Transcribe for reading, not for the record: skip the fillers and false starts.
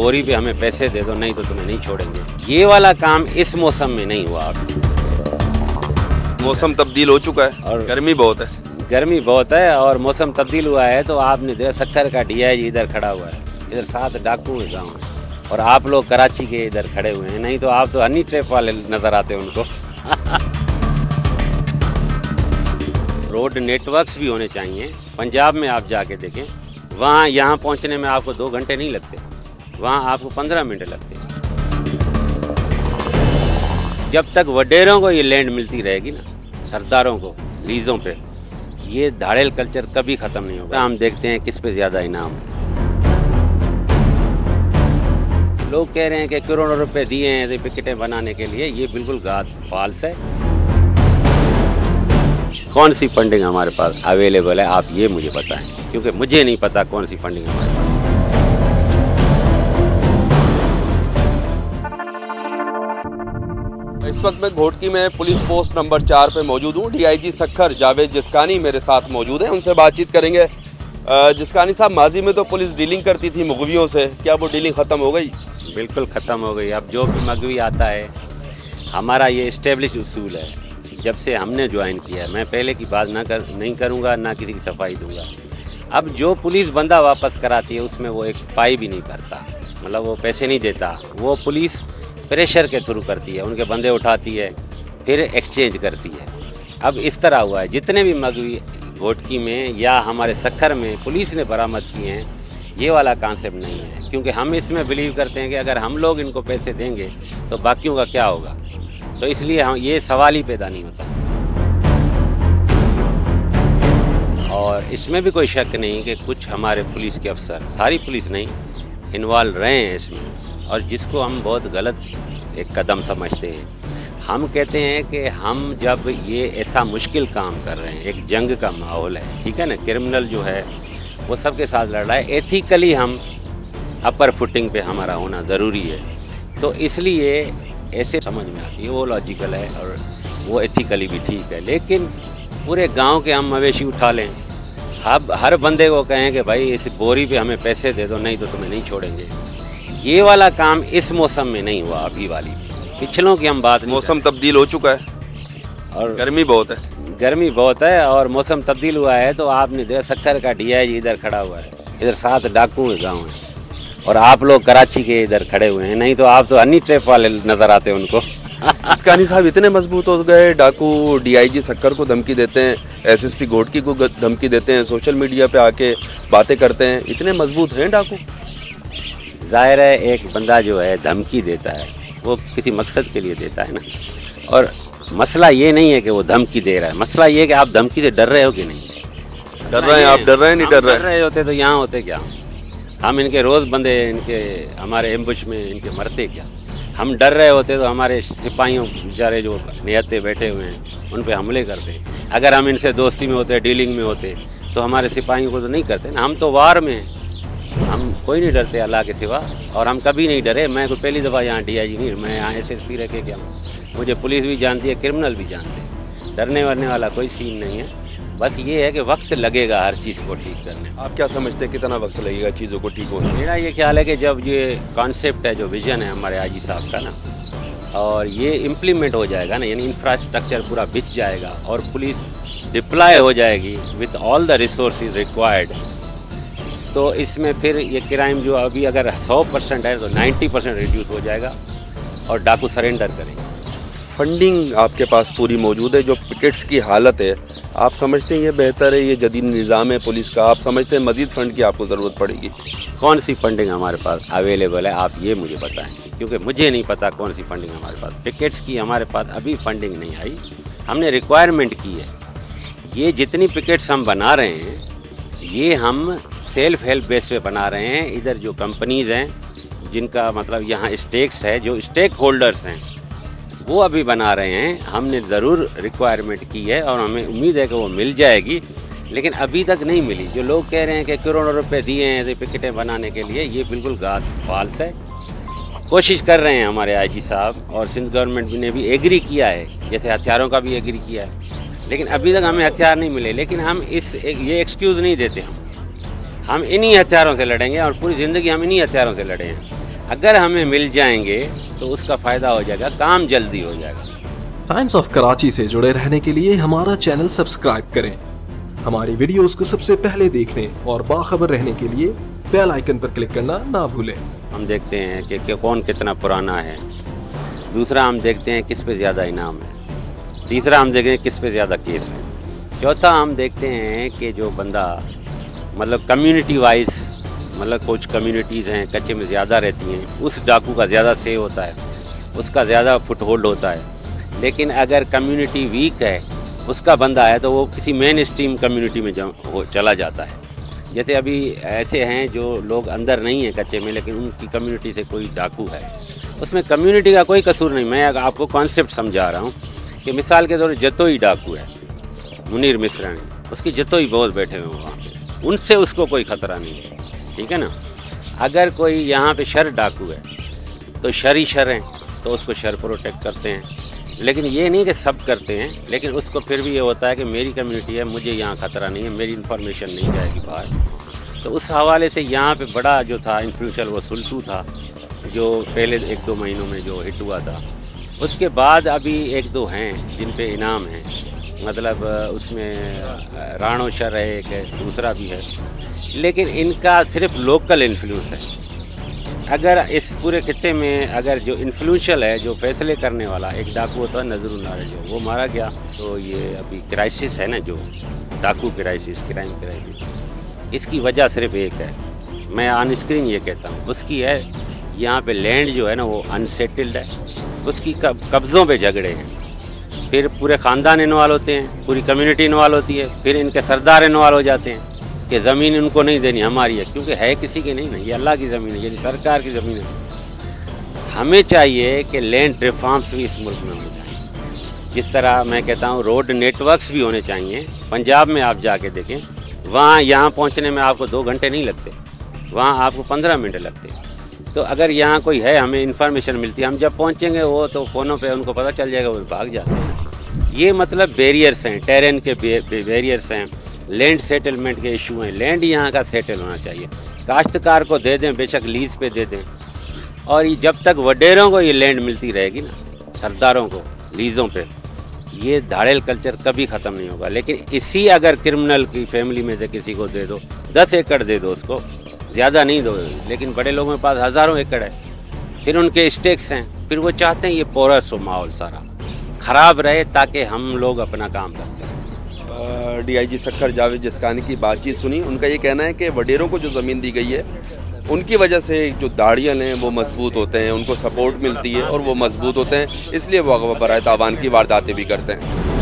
बोरी पे हमें पैसे दे दो, नहीं तो तुम्हें नहीं छोड़ेंगे। ये वाला काम इस मौसम में नहीं हुआ। मौसम तब्दील हो चुका है और गर्मी बहुत है। गर्मी बहुत है और मौसम तब्दील हुआ है तो आपने देखा सक्कर का डीआईजी इधर खड़ा हुआ है, इधर 7 डाकू के गाँव है और आप लोग कराची के इधर खड़े हुए हैं। नहीं तो आप तो हनी ट्रैप वाले नजर आते हैं उनको। रोड नेटवर्क्स भी होने चाहिए। पंजाब में आप जाके देखें, वहाँ यहाँ पहुँचने में आपको 2 घंटे नहीं लगते, वहाँ आपको 15 मिनट लगते हैं। जब तक वडेरों को ये लैंड मिलती रहेगी ना, सरदारों को लीजों पे, ये धाड़ेल कल्चर कभी ख़त्म नहीं होगा। हम देखते हैं किस पे ज़्यादा इनाम। लोग कह रहे हैं कि करोड़ों रुपए दिए हैं विकेटें बनाने के लिए, ये बिल्कुल फाल्स है। कौन सी फंडिंग हमारे पास अवेलेबल है आप ये मुझे बताएं, क्योंकि मुझे नहीं पता कौन सी फंडिंग हमारे पास। इस वक्त मैं घोटकी में पुलिस पोस्ट नंबर 4 पे मौजूद हूँ। डीआईजी सक्खर जावेद जिस्कानी मेरे साथ मौजूद हैं, उनसे बातचीत करेंगे। जिस्कानी साहब, माजी में तो पुलिस डीलिंग करती थी मुगवियों से, क्या वो डीलिंग ख़त्म हो गई? बिल्कुल ख़त्म हो गई। अब जो भी मगवी आता है, हमारा ये इस्टेब्लिश उसूल है जब से हमने ज्वाइन किया। मैं पहले की बात नहीं करूँगा, ना किसी की सफाई दूंगा। अब जो पुलिस बंदा वापस कराती है उसमें वो एक पाई भी नहीं भरता, मतलब वो पैसे नहीं देता। वो पुलिस प्रेशर के थ्रू करती है, उनके बंदे उठाती है, फिर एक्सचेंज करती है। अब इस तरह हुआ है, जितने भी मगवी घोटकी में या हमारे सक्खर में पुलिस ने बरामद किए हैं, ये वाला कॉन्सेप्ट नहीं है। क्योंकि हम इसमें बिलीव करते हैं कि अगर हम लोग इनको पैसे देंगे तो बाकियों का क्या होगा, तो इसलिए हम ये सवाल ही पैदा नहीं होता। और इसमें भी कोई शक नहीं कि कुछ हमारे पुलिस के अफसर, सारी पुलिस नहीं, इन्वॉल्व रहे हैं इसमें, और जिसको हम बहुत गलत एक कदम समझते हैं। हम कहते हैं कि हम जब ये ऐसा मुश्किल काम कर रहे हैं, एक जंग का माहौल है, ठीक है ना, क्रिमिनल जो है वो सबके साथ लड़ रहा है, एथिकली हम अपर फुटिंग पे हमारा होना ज़रूरी है। तो इसलिए ऐसे समझ में आती है, वो लॉजिकल है और वो एथिकली भी ठीक है। लेकिन पूरे गांव के हम मवेशी उठा लें, अब हर बंदे को कहें कि भाई इस बोरी पे हमें पैसे दे दो, नहीं तो तुम्हें नहीं छोड़ेंगे, ये वाला काम इस मौसम में नहीं हुआ। अभी वाली पिछलों की हम बात, मौसम तब्दील हो चुका है और गर्मी बहुत है। गर्मी बहुत है और मौसम तब्दील हुआ है तो आपने देखा सक्कर का डीआईजी इधर खड़ा हुआ है, इधर 7 डाकू के गाँव है और आप लोग कराची के इधर खड़े हुए हैं। नहीं तो आप तो हनी ट्रैप वाले नजर आते हैं उनको। जिस्कानी साहब, इतने मजबूत हो गए, डाकू डीआईजी सक्खर को धमकी देते हैं, एसएसपी घोटकी को धमकी देते हैं, सोशल मीडिया पे आके बातें करते हैं, इतने मजबूत हैं डाकू? जाहिर है एक बंदा जो है धमकी देता है वो किसी मकसद के लिए देता है ना। और मसला ये नहीं है कि वो धमकी दे रहा है, मसला ये है कि आप धमकी से डर रहे हो कि नहीं। डर रहे हैं आप? डर रहे हैं? नहीं डर रहे होते तो यहाँ होते क्या? हम इनके रोज़ बंदे इनके हमारे एम्बुश में इनके मरते क्या? हम डर रहे होते तो हमारे सिपाहियों बेचारे जो निहत्ते बैठे हुए हैं उन पे हमले करते। अगर हम इनसे दोस्ती में होते, डीलिंग में होते, तो हमारे सिपाहियों को तो नहीं करते ना। हम तो वार में, हम कोई नहीं डरते अल्लाह के सिवा, और हम कभी नहीं डरे। मैं कोई पहली दफ़ा यहाँ डीआईजी नहीं, मैं यहाँ एसएसपी रह के क्या, मुझे पुलिस भी जानती है, क्रिमिनल भी जानते हैं। डरने वरने वाला कोई सीन नहीं है। बस ये है कि वक्त लगेगा हर चीज़ को ठीक करने। आप क्या समझते हैं कितना वक्त लगेगा चीज़ों को ठीक होने? मेरा ये ख्याल है कि जब ये कॉन्सेप्ट है, जो विजन है हमारे आईजी साहब का ना, और ये इम्प्लीमेंट हो जाएगा ना, यानी इंफ्रास्ट्रक्चर पूरा बिछ जाएगा और पुलिस डिप्लॉय हो जाएगी with all the resources required, तो इसमें फिर ये क्राइम जो अभी अगर 100% है तो 90% रिड्यूस हो जाएगा और डाकू सरेंडर करेंगे। फंडिंग आपके पास पूरी मौजूद है। जो पिकेट्स की हालत है, आप समझते हैं ये बेहतर है, ये जदीद निज़ाम है पुलिस का, आप समझते हैं मज़ीद फंड की आपको ज़रूरत पड़ेगी? कौन सी फंडिंग हमारे पास अवेलेबल है आप ये मुझे बताएं, क्योंकि मुझे नहीं पता कौन सी फंडिंग हमारे पास। पिकेट्स की हमारे पास अभी फंडिंग नहीं आई, हमने रिक्वायरमेंट की है। ये जितनी पिकेट्स हम बना रहे हैं ये हम सेल्फ हेल्प बेस पे बना रहे हैं। इधर जो कंपनीज़ हैं जिनका मतलब यहाँ स्टेक्स है, जो स्टेक होल्डर्स हैं, वो अभी बना रहे हैं। हमने ज़रूर रिक्वायरमेंट की है और हमें उम्मीद है कि वो मिल जाएगी, लेकिन अभी तक नहीं मिली। जो लोग कह रहे हैं कि करोड़ों रुपए दिए हैं पिकेटें बनाने के लिए, ये बिल्कुल फाल्स है। कोशिश कर रहे हैं हमारे आईजी साहब और सिंध गवर्नमेंट ने भी एग्री किया है, जैसे हथियारों का भी एग्री किया है, लेकिन अभी तक हमें हथियार नहीं मिले। लेकिन हम ये एक्सक्यूज़ नहीं देते, हम इन्हीं हथियारों से लड़ेंगे और पूरी ज़िंदगी हम इन्हीं हथियारों से लड़े हैं। अगर हमें मिल जाएंगे तो उसका फ़ायदा हो जाएगा, काम जल्दी हो जाएगा। टाइम्स ऑफ कराची से जुड़े रहने के लिए हमारा चैनल सब्सक्राइब करें। हमारी वीडियोस को सबसे पहले देखने और बाखबर रहने के लिए बेल आइकन पर क्लिक करना ना भूलें। हम देखते हैं कि कौन कितना पुराना है, दूसरा हम देखते हैं किस पे ज़्यादा इनाम है, तीसरा हम देखते हैं किस पे ज़्यादा केस है, चौथा हम देखते हैं कि जो बंदा मतलब कम्युनिटी वाइज, मतलब कुछ कम्युनिटीज़ हैं कच्चे में ज़्यादा रहती हैं, उस डाकू का ज़्यादा से होता है, उसका ज़्यादा फुटहोल्ड होता है। लेकिन अगर कम्युनिटी वीक है, उसका बंदा है, तो वो किसी मेन स्ट्रीम कम्युनिटी में चला जाता है। जैसे अभी ऐसे हैं जो लोग अंदर नहीं हैं कच्चे में, लेकिन उनकी कम्युनिटी से कोई डाकू है, उसमें कम्युनिटी का कोई कसूर नहीं। मैं आपको कॉन्सेप्ट समझा रहा हूँ कि मिसाल के तौर पर जतोई डाकू है, मुनीर मिश्रा, उसकी जतोई बहुत बैठे हुए वहाँ पे, उनसे उसको कोई ख़तरा नहीं है, ठीक है ना। अगर कोई यहाँ पे शर डाकू है तो शर ही शर हैं, तो उसको शर प्रोटेक्ट करते हैं। लेकिन ये नहीं कि सब करते हैं, लेकिन उसको फिर भी ये होता है कि मेरी कम्युनिटी है, मुझे यहाँ ख़तरा नहीं है, मेरी इन्फॉर्मेशन नहीं जाएगी बाहर। तो उस हवाले से यहाँ पे बड़ा जो था इन्फ्लुएंशियल वो सुल्टू था, जो पहले 1-2 महीनों में जो हिट हुआ था। उसके बाद अभी 1-2 हैं जिन पे इनाम है, मतलब उसमें राणो शर है, एक है, दूसरा भी है, लेकिन इनका सिर्फ लोकल इन्फ्लुएंस है। अगर इस पूरे खित्ते में अगर जो इन्फ्लुएंशियल है, जो फैसले करने वाला, एक डाकू होता है नजरुल्लाह, जो वो मारा गया, तो ये अभी क्राइसिस है ना, जो डाकू क्राइसिस, क्राइम क्राइसिस, इसकी वजह सिर्फ एक है, मैं ऑन स्क्रीन ये कहता हूँ, उसकी है यहाँ पे लैंड जो है ना वो अनसेटल्ड है, उसकी कब्ज़ों पे झगड़े हैं, फिर पूरे ख़ानदान इन्वॉल्व होते हैं, पूरी कम्युनिटी इन्वॉल्व होती है, फिर इनके सरदार इन्वॉल्व हो जाते हैं कि ज़मीन इनको नहीं देनी, हमारी है, क्योंकि है किसी की नहीं ना, ये अल्लाह की ज़मीन है, ये सरकार की ज़मीन है। हमें चाहिए कि लैंड रिफॉर्म्स भी इस मुल्क में हो जाए, जिस तरह मैं कहता हूँ रोड नेटवर्क्स भी होने चाहिए। पंजाब में आप जाके देखें, वहाँ यहाँ पहुँचने में आपको 2 घंटे नहीं लगते, वहाँ आपको 15 मिनट लगते। तो अगर यहाँ कोई है, हमें इन्फॉर्मेशन मिलती है, हम जब पहुँचेंगे वो तो फ़ोनों पे उनको पता चल जाएगा, वो भाग जाते हैं। ये मतलब बैरियर्स हैं, टेरेन के बैरियर्स हैं, लैंड सेटलमेंट के इशू हैं। लैंड यहाँ का सेटल होना चाहिए, काश्तकार को दे दें, बेशक लीज पे दे दें, और ये जब तक वडेरों को ये लैंड मिलती रहेगी ना, सरदारों को लीज़ों पे, ये धाड़ेल कल्चर कभी ख़त्म नहीं होगा। लेकिन इसी अगर क्रिमिनल की फैमिली में से किसी को दे दो, 10 एकड़ दे दो उसको, ज़्यादा नहीं दो, लेकिन बड़े लोगों के पास हज़ारों एकड़ है, फिर उनके स्टेक्स हैं, फिर वो चाहते हैं ये पोरस हो, माहौल सारा ख़राब रहे ताकि हम लोग अपना काम करते हैं। DIG सक्खर जावेद जिस्कानी की बातचीत सुनी। उनका ये कहना है कि वडेरों को जो ज़मीन दी गई है उनकी वजह से जो दाड़ियाँ हैं वो मजबूत होते हैं, उनको सपोर्ट मिलती है और वो मजबूत होते हैं, इसलिए वो बराए तावान की वारदातें भी करते हैं।